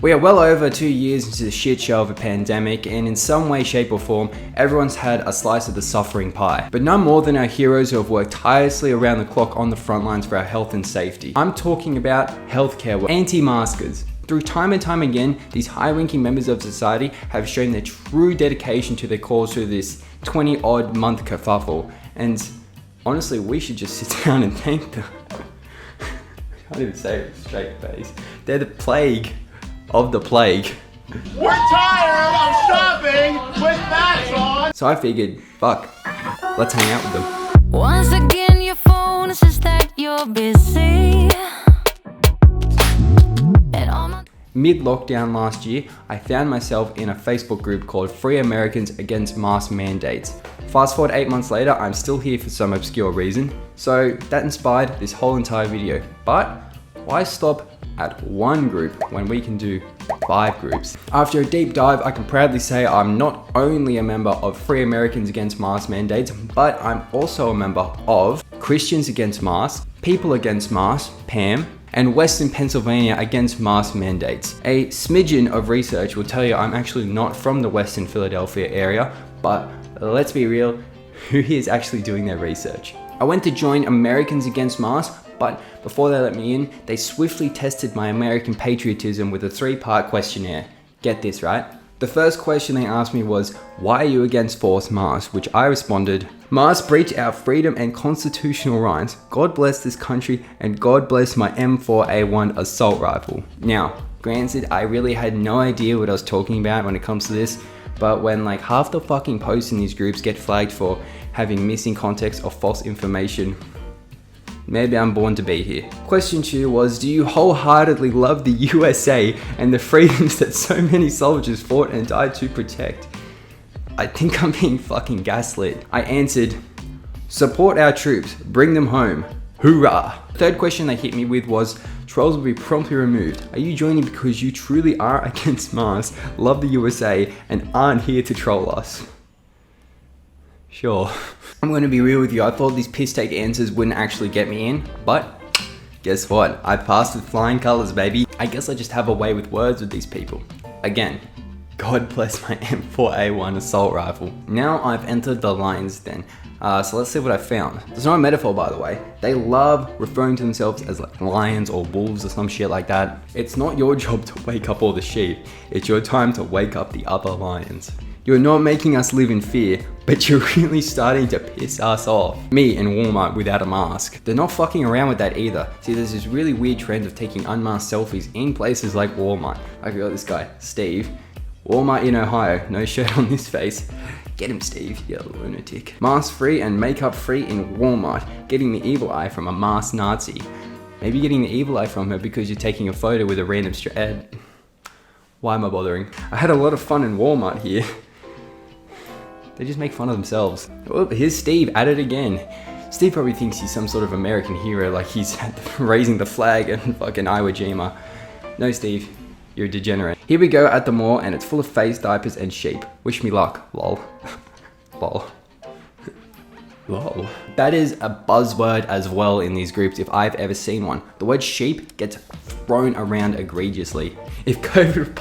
We are well over 2 years into the shit show of a pandemic, and in some way, shape or form, everyone's had a slice of the suffering pie. But none more than our heroes who have worked tirelessly around the clock on the front lines for our health and safety. I'm talking about healthcare, anti-maskers. Through time and time again, these high-ranking members of society have shown their true dedication to their cause through this 20-odd month kerfuffle. And honestly, we should just sit down and thank them. I can't even say it with a straight face. They're the plague of the plague. We're tired of shopping with masks on! So I figured, fuck, let's hang out with them. Once again your phone says that you're busy. Mid-lockdown last year, I found myself in a Facebook group called Free Americans Against Mask Mandates. Fast forward 8 months later, I'm still here for some obscure reason. So that inspired this whole entire video. But why stop at one group when we can do 5 groups? After a deep dive, I can proudly say I'm not only a member of Free Americans Against Mask Mandates, but I'm also a member of Christians Against Masks, People Against Masks, PAM, and Western Pennsylvania Against Mask Mandates. A smidgen of research will tell you I'm actually not from the Western Philadelphia area, but let's be real, who here is actually doing their research? I went to join Americans Against Masks, but before they let me in, they swiftly tested my American patriotism with a 3-part questionnaire. Get this, right? The first question they asked me was, why are you against forced masks? Which I responded, masks breach our freedom and constitutional rights. God bless this country and God bless my M4A1 assault rifle. Now, granted, I really had no idea what I was talking about when it comes to this, but when like half the fucking posts in these groups get flagged for having missing context or false information, maybe I'm born to be here. Question 2 was, do you wholeheartedly love the USA and the freedoms that so many soldiers fought and died to protect? I think I'm being fucking gaslit. I answered, support our troops, bring them home, hoorah. Third question they hit me with was, trolls will be promptly removed. Are you joining because you truly are against masks, love the USA, and aren't here to troll us? Sure. I'm gonna be real with you, I thought these piss take answers wouldn't actually get me in, but guess what? I passed with flying colors, baby. I guess I just have a way with words with these people. Again, God bless my M4A1 assault rifle. Now I've entered the lion's den. So let's see what I found. There's no metaphor, by the way. They love referring to themselves as like lions or wolves or some shit like that. It's not your job to wake up all the sheep. It's your time to wake up the other lions. You're not making us live in fear, but you're really starting to piss us off. Me in Walmart without a mask. They're not fucking around with that either. See, there's this really weird trend of taking unmasked selfies in places like Walmart. I got this guy, Steve. Walmart in Ohio, no shirt on this face. Get him, Steve, you lunatic. Mask free and makeup free in Walmart. Getting the evil eye from a masked Nazi. Maybe getting the evil eye from her because you're taking a photo with a random Why am I bothering? I had a lot of fun in Walmart here. They just make fun of themselves. Oh, here's Steve at it again. Steve probably thinks he's some sort of American hero, like he's raising the flag and fucking Iwo Jima. No, Steve, you're a degenerate. Here we go at the mall and it's full of face diapers and sheep. Wish me luck, lol. Lol. Lol. That is a buzzword as well in these groups if I've ever seen one. The word sheep gets thrown around egregiously. If COVID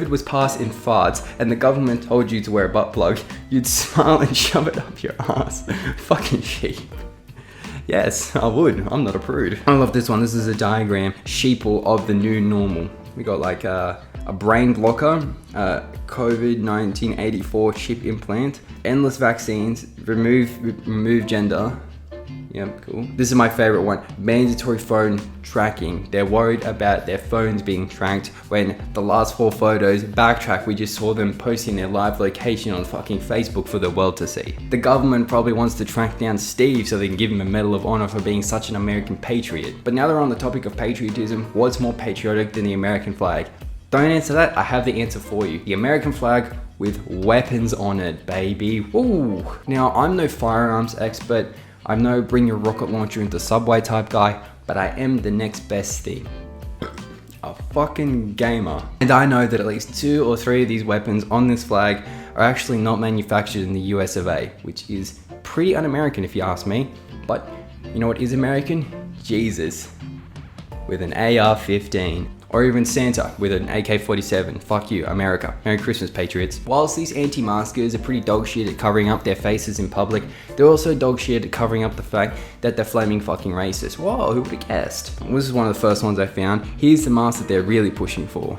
was passed in farts and the government told you to wear a butt plug, you'd smile and shove it up your ass. Fucking sheep. Yes, I would. I'm not a prude. I love this one. This is a diagram, sheeple of the new normal. We got like a brain blocker, COVID 1984 chip implant, endless vaccines, remove gender. Yep, cool. This is my favorite one. Mandatory phone tracking. They're worried about their phones being tracked when the last 4 photos, backtrack, we just saw them posting their live location on fucking Facebook for the world to see. The government probably wants to track down Steve so they can give him a Medal of Honor for being such an American patriot. But now they're on the topic of patriotism, what's more patriotic than the American flag? Don't answer that, I have the answer for you. The American flag with weapons on it, baby. Ooh. Now, I'm no firearms expert, I'm no bring your rocket launcher into Subway type guy, but I am the next best thing. A fucking gamer. And I know that at least 2 or 3 of these weapons on this flag are actually not manufactured in the US of A, which is pretty un-American if you ask me. But you know what is American? Jesus. With an AR-15. Or even Santa with an AK-47. Fuck you, America. Merry Christmas, patriots. Whilst these anti-maskers are pretty dog shit at covering up their faces in public, they're also dog shit at covering up the fact that they're flaming fucking racist. Whoa, who would have guessed? This is one of the first ones I found. Here's the mask that they're really pushing for.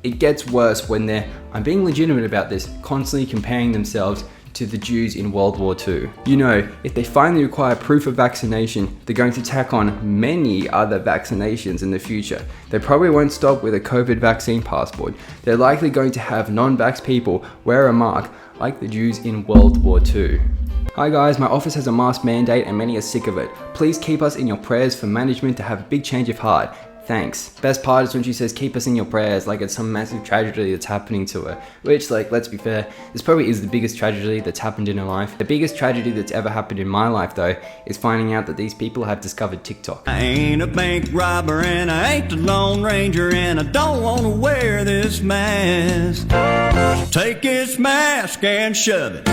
It gets worse when they're, I'm being legitimate about this, constantly comparing themselves to the Jews in World War II. You know, if they finally require proof of vaccination, they're going to tack on many other vaccinations in the future. They probably won't stop with a COVID vaccine passport. They're likely going to have non-vax people wear a mark like the Jews in World War II. Hi guys, my office has a mask mandate and many are sick of it. Please keep us in your prayers for management to have a big change of heart. Thanks. Best part is when she says keep us in your prayers like it's some massive tragedy that's happening to her. Which, like, let's be fair, this probably is the biggest tragedy that's happened in her life. The biggest tragedy that's ever happened in my life though is finding out that these people have discovered TikTok. I ain't a bank robber and I ain't the Lone Ranger and I don't want to wear this mask. Take this mask and shove it.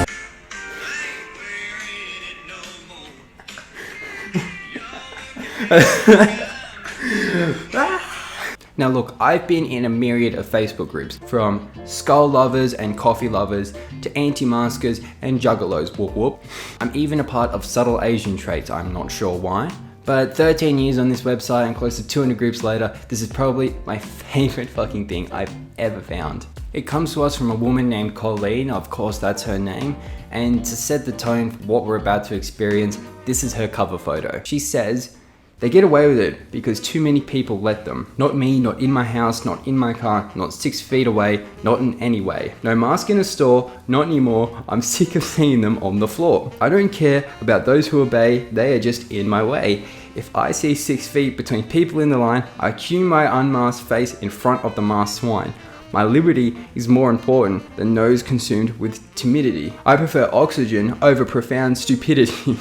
Now look, I've been in a myriad of Facebook groups, from skull lovers and coffee lovers to anti-maskers and juggalos, whoop whoop. I'm even a part of subtle Asian traits, I'm not sure why. But 13 years on this website and close to 200 groups later, this is probably my favorite fucking thing I've ever found. It comes to us from a woman named Colleen, of course that's her name, and to set the tone for what we're about to experience, this is her cover photo. She says, they get away with it because too many people let them. Not me, not in my house, not in my car, not 6 feet away, not in any way. No mask in a store, not anymore. I'm sick of seeing them on the floor. I don't care about those who obey, they are just in my way. If I see 6 feet between people in the line, I cue my unmasked face in front of the masked swine. My liberty is more important than those consumed with timidity. I prefer oxygen over profound stupidity.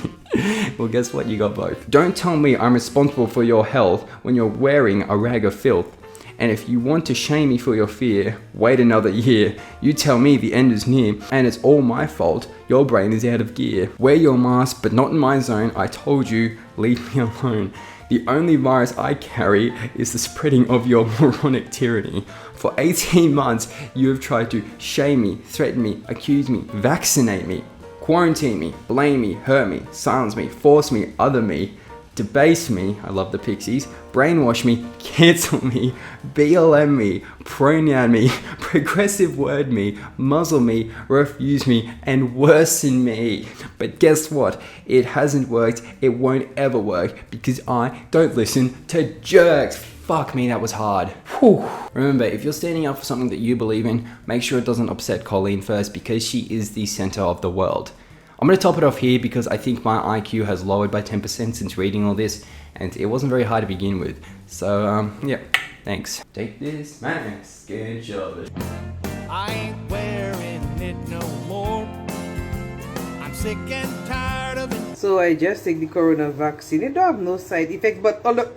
Well, guess what? You got both. Don't tell me I'm responsible for your health when you're wearing a rag of filth. And if you want to shame me for your fear, wait another year. You tell me the end is near, and it's all my fault. Your brain is out of gear. Wear your mask, but not in my zone. I told you, leave me alone. The only virus I carry is the spreading of your moronic tyranny. For 18 months, you have tried to shame me, threaten me, accuse me, vaccinate me, quarantine me, blame me, hurt me, silence me, force me, other me, debase me, I love the Pixies, brainwash me, cancel me, BLM me, pronoun me, progressive word me, muzzle me, refuse me, and worsen me. But guess what? It hasn't worked, it won't ever work, because I don't listen to jerks. Fuck me, that was hard. Whew. Remember, if you're standing up for something that you believe in, make sure it doesn't upset Colleen first, because she is the center of the world. I'm going to top it off here because I think my IQ has lowered by 10% since reading all this, and it wasn't very hard to begin with. So, yeah, thanks. Take this mask and shove it. I ain't wearing it no more. I'm sick and tired of it. So I just take the corona vaccine. It don't have no side effects, but all the...